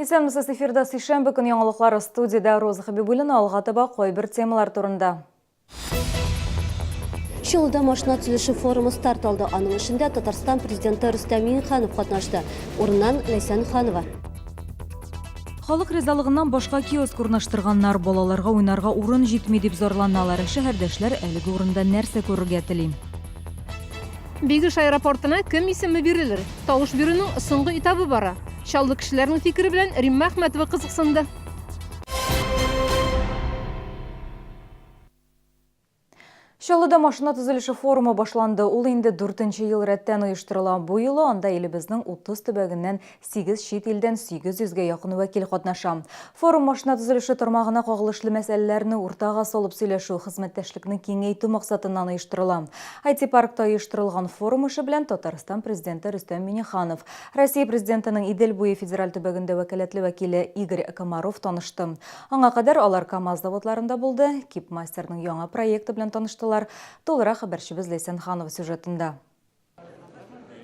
Исәнмесез, эфирда сейшәмбе көн яңалыклары студияда Роза Хабибуллина алга таба кайбер темалар турында. Чаллыда машина төзелеше форумы старт алды. Аның эчендә Татарстан президенты Рөстәм Миңнеханов катнашты. Урыннан Ләйсән Ханова. Халык ризалыгыннан башка киоск урнаштырганнар, балаларга уйнарга урын җитми дип зарланалар. Шәһәрдәшләр әлеге урында нәрсә күрергә тели? Бигиш аэропортына кем исеме бирелер? Тавыш бирүнең соңгы этабы бара. Чаллы кешеләрнең фикере белән Римма Әхмәтова кызыксынды. Чаллыда машина төзелеше форумы башланды. Ул инде 4нче ел рәттән оештырыла. Бу юлы анда илебезнең 30 төбәгеннән 8 чит илдән 800гә якын вәкил катнаша. Форум машина төзелеше тармагына кагылышлы мәсьәләләрне уртага салып сөйләшү, хезмәттәшлекне киңәйтү максатыннан оештырыла. IT-паркта оештырылган форум эше белән Татарстан президенты Рөстәм Миңнеханов, Россия президентының Идел буе федераль төбәгендә вәкаләтле вәкиле Игорь Комаров танышты. Аңа кадәр алар КАМАЗ заводларында булды. Кипмастерның яңа проекты белән таныштылар. Толырақ хәбәрчебез Ләйсән Ханова сюжетында.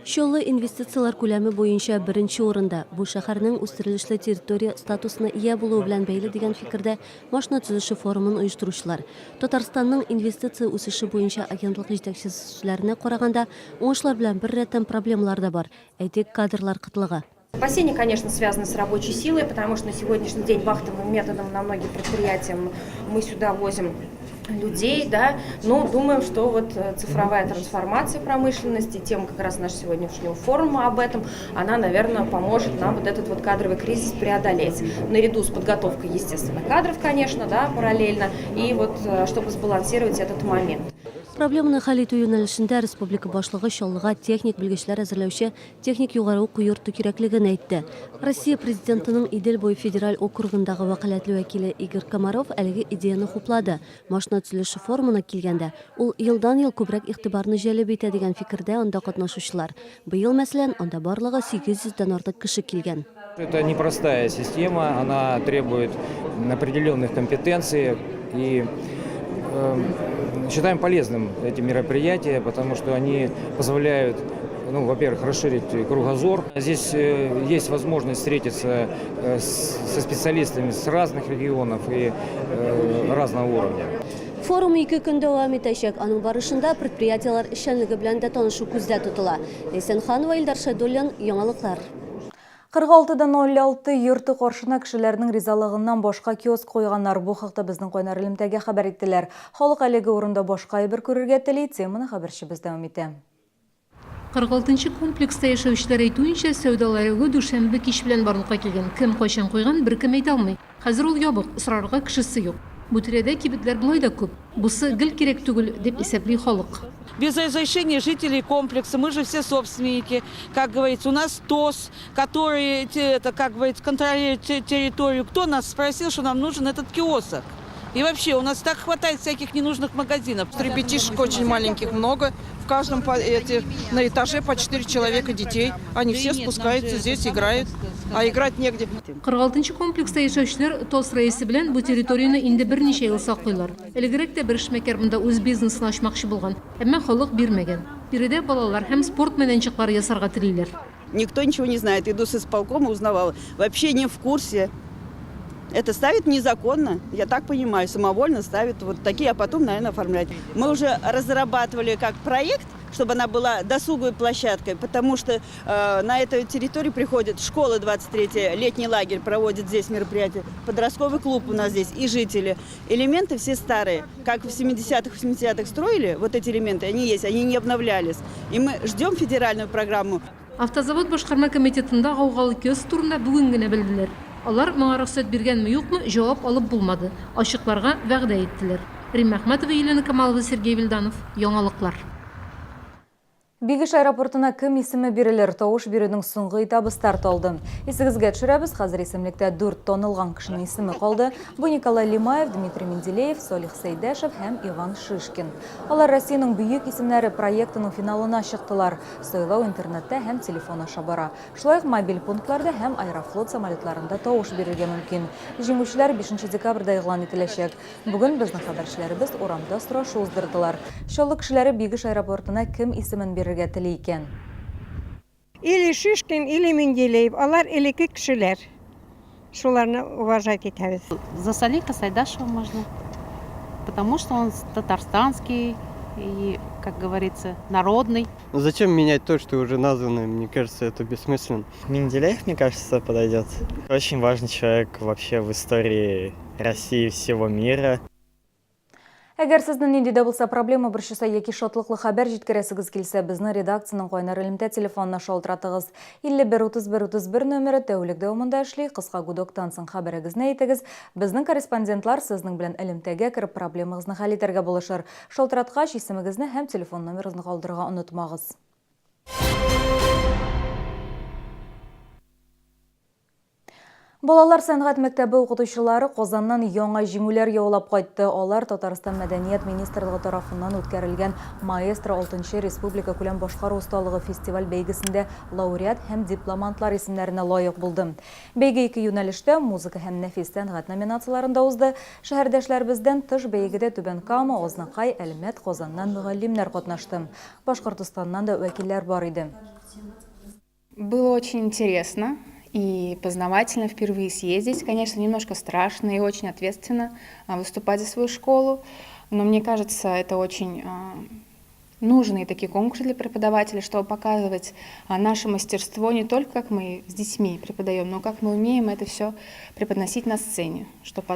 Чаллы инвестициялар күләме буенча беренче урында. Бу шәһәрнең үстерелешле территория статусына ия булуы белән бәйле дигән фикердә машина төзелеше форумын оештыручылар. Татарстанның инвестиция үсеше буенча агентлык җитәкчеләренә караганда, уңышлар белән бер рәттән проблемалар да бар. Әйтик, кадрлар кытлыгы. Опасения, конечно, связаны с рабочей силой, потому что на сегодняшний день вахтовым методом на многих предприятиях мы сюда возим людей, да, но думаем, что вот цифровая трансформация промышленности, тема как раз нашего сегодняшнего форума об этом, она, наверное, поможет нам вот этот вот кадровый кризис преодолеть. Наряду с подготовкой, естественно, кадров, конечно, да, параллельно, и вот чтобы сбалансировать этот момент. Проблеманы хәл итү юнәлешендә республика башлыгы Чаллыга техник белгечләр әзерләүче техник югары уку йорты кирәклеген әйтте. Россия президентының Идел буе федераль округындагы вәкаләтле вәкиле Игорь Комаров әлеге идеяны хуплады. Машина төзелеше форумына килгәндә, ул елдан-ел күбрәк игътибарны җәлеп итә дигән фикердә анда катнашучылар. Быел, мәсәлән, анда барлыгы 800дән артык кеше килгән. Это непростая система, она требует определенных компетенций и считаем полезным эти мероприятия, потому что они позволяют, во-первых, расширить кругозор. Здесь есть возможность встретиться со специалистами с разных регионов и разного уровня. Форум 2 көн дәвам итәчәк. Аның барышында предприятиелар эшчәнлеге белән дә танышу күздә тотыла. Ләйсән Ханова, Илдар Шәйдуллин, яңалыклар. 46.06 йорты каршына кешеләрнең ризалыгыннан башка киоск куйганнар. Бу хакта безнең кайнар элемтәгә хәбәр иттеләр. Халык әлеге урында башка әйбер күрергә тели, теманы хәбәрчебез дәвам итә. 46-нчы комплекста яшәүчеләр әйтүенчә, сәүдәләре дүшәмбе кич белән барлыкка килгән. Кем кайчан куйган, беркем әйтә алмый. Хәзер ул ябык, сорарга кешесе юк. Бу тирәдә кибетләр булай да күп. Бусы гел кирәк түгел дип исәпли халык. Без разрешения жителей комплекса, мы же все собственники, как говорится, у нас ТОС, который, как говорится, контролирует территорию. Кто нас спросил, что нам нужен этот киоск? И вообще, у нас так хватает всяких ненужных магазинов. Ребятишек очень маленьких много. В каждом на этаже по 4 человека детей. Они все спускаются здесь, играют. А играть негде. 46-нчы комплекста яшәүчеләр ТОС рәисе белән бу территорияны инде берничә ел саклыйлар. Элегрәк тә бер эшмәкәр монда үз бизнесын ачмакчы булган, әмма халык бирмәгән. Биредә балалар һәм спорт мәйданчыклары ясарга телиләр. Никто ничего не знает. Иду с исполкома, узнавала. Вообще не в курсе. Это ставят незаконно, я так понимаю, самовольно ставят вот такие, а потом, наверное, оформляют. Мы уже разрабатывали как проект, чтобы она была досуговой площадкой, потому что на эту территорию приходят школы 23-я, летний лагерь проводит здесь мероприятие, подростковый клуб у нас здесь и жители. Элементы все старые, как в 70-х, 80-х строили, вот эти элементы, они есть, они не обновлялись. И мы ждем федеральную программу. Автозавод башкарма комитетында гаугалы киоск турында бүген генә белделәр. Алар моңа рөхсәт биргәнме юкмы, җавап алып булмады. Ачыкларга вәгъдә иттеләр. Римма Әхмәтова, Елена Камалова, Сергей Вильданов, яңалыклар. Бигиш аэропортына кем исеме бирелер? Тавыш бирүнең соңгы этабы старт алды. Исегезгә төшерәбез, хәзер исемлектә 4 танылган кешенең исеме калды. Бу Николай Лимаев, Дмитрий Менделеев, Солих Сәйдәшев һәм Иван Шишкин. Алар Россиянең бөек исемнәре проектының финалына чыктылар. Сайлау интернетта һәм телефон аша бара. Шулай ук мобиль пунктларда һәм аэрофлот самолетларында тавыш бирергә мөмкин. Җиңүчеләр 5 декабрьдә игълан ителәчәк. Бүген безнең хәбәрчеләребез урамда сорашу уздырдылар. Чаллы кешеләре Бигиш аэропортына кем исемен бирергә тели икән? Или Шишкин, или Менделеев. Алар элекке кешеләр. шуларны уважать етәбез. За Салика Сайдашева можно, потому что он татарстанский и, как говорится, народный. Зачем менять то, что уже названо? Мне кажется, это бессмысленно. Менделеев, мне кажется, подойдет. Очень важный человек вообще в истории России и всего мира. Әгәр сезнең нинди дә булса проблема борчыса яки шатлыклы хәбәр җиткерәсегез килсә, безнең редакциянең кайнар элемтә телефонына шалтыратыгыз. 51-31-31 номеры тәүлек дәвамында эшли. Кыска гудоктан соң хәбәрегезне әйтегез. Безнең корреспондентлар сезнең белән элемтәгә кирип проблемагызны хәл итәргә булышыр. Шалтыраткач исемегезне һәм телефон номерыгызны калдырырга онытмагыз. Балалар сәнгать мәктәбе укытучылары Казаннан яңа җиңүләр яулап кайтты. Алар Татарстан мәдәният министрлыгы тарафыннан үткәрелгән Маэстро 6-нчы республика күләм башкару осталыгы фестиваль бәйгесендә лауреат һәм дипломантлар исемнәренә лаек булды. Бәйге 2 юнәлештә музыка һәм нәфис сәнгать номинацияларында узды. Шәһәрдәшләребездән тыш бәйгедә Түбән Кама, Азнакай, Әлмәт, Казаннан мөгаллимнәр катнашты. Башкортостаннан да вәкилләр бар иде. Было очень интересно и познавательно впервые съездить. Конечно, немножко страшно и очень ответственно выступать за свою школу, но мне кажется, это очень нужные такие конкурсы для преподавателей, чтобы показывать наше мастерство не только как мы с детьми преподаем, но как мы умеем это все преподносить на сцене, чтобы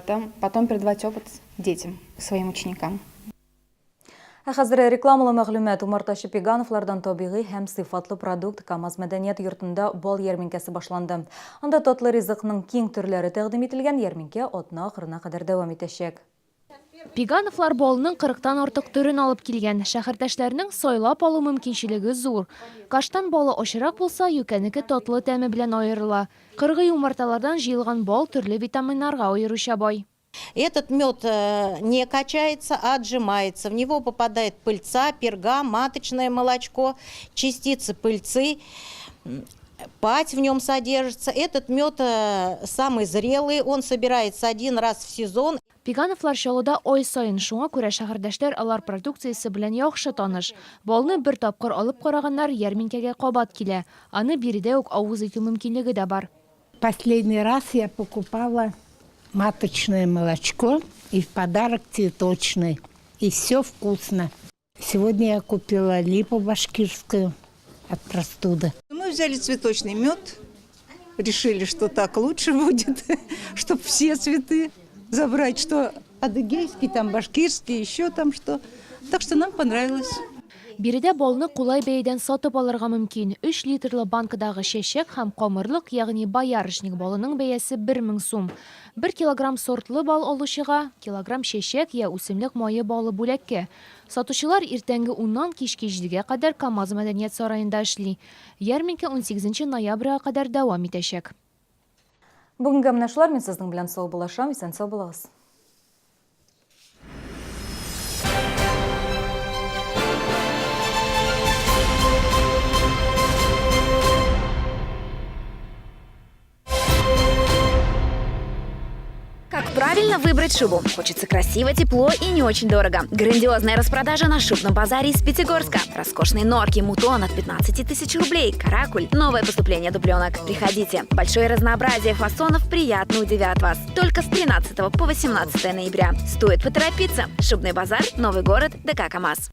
потом передавать опыт детям, своим ученикам. Хәзер рекламалы мәгълүмат Умарташы Пегановлардан табигый һәм сыйфатлы продукт КамАЗ мәдәният йортында бал ярминкәсе башланды. Анда татлы ризыкның киң төрләре тәкъдим ителгән ярминкә атна ахырына кадәр дәвам итәчәк. Пегановлар балының 40-тан артык төрен алып килгән. Шәһәрдәшләрнең сайлап алу мөмкинчелеге зур. Каштан балы ашырак булса, юкәнеке татлы тәме белән аерыла. Кыргый умарталардан җыелган бал төрле витаминнарга аеруча бай. Этот мед не качается, а отжимается. В него попадает пыльца, перга, маточное молочко, частицы пыльцы, пать в нем содержится. Этот мед самый зрелый, он собирается один раз в сезон. Пегановлар шалуда ой сайын, шуңа күрә шәһәрдәшләр алар продукциясе белән яхшы таныш. Балны бер тапкыр алып караганнар ярминкәгә кабат килә. Аны биредә үк авыз итү мөмкинлеге дә бар. Последний раз я покупала маточное молочко и в подарок цветочный. И все вкусно. Сегодня я купила липу башкирскую от простуды. Мы взяли цветочный мед, решили, что так лучше будет, чтобы все цветы забрать, что адыгейский, там башкирский, еще там что. Так что нам понравилось. Биредә балны кулай бәйдән сатып алырга мөмкин. 3 литрлы банкадагы чәчәк һәм камырлык, ягъни боярышник балының бәясе 1000 сум. 1 килограмм сортлы бал алучыга килограмм чәчәк я үсемлек мае балы бүләккә. Сатучылар иртәнге 10-нан кичке 7-гә кадәр КамАЗ мәдәният сараенда эшли. Ярминкә 18 ноябрьгә кадәр дәвам итәчәк. Бүгенге менә шулар, мин сезнең белән сау булашам, исән сау булыгыз. Как правильно выбрать шубу? Хочется красиво, тепло и не очень дорого. Грандиозная распродажа на шубном базаре из Пятигорска. Роскошные норки, мутон от 15 тысяч рублей, каракуль, новое поступление дубленок. Приходите. Большое разнообразие фасонов приятно удивят вас. Только с 13 по 18 ноября. Стоит поторопиться. Шубный базар, Новый город, ДК КамАЗ.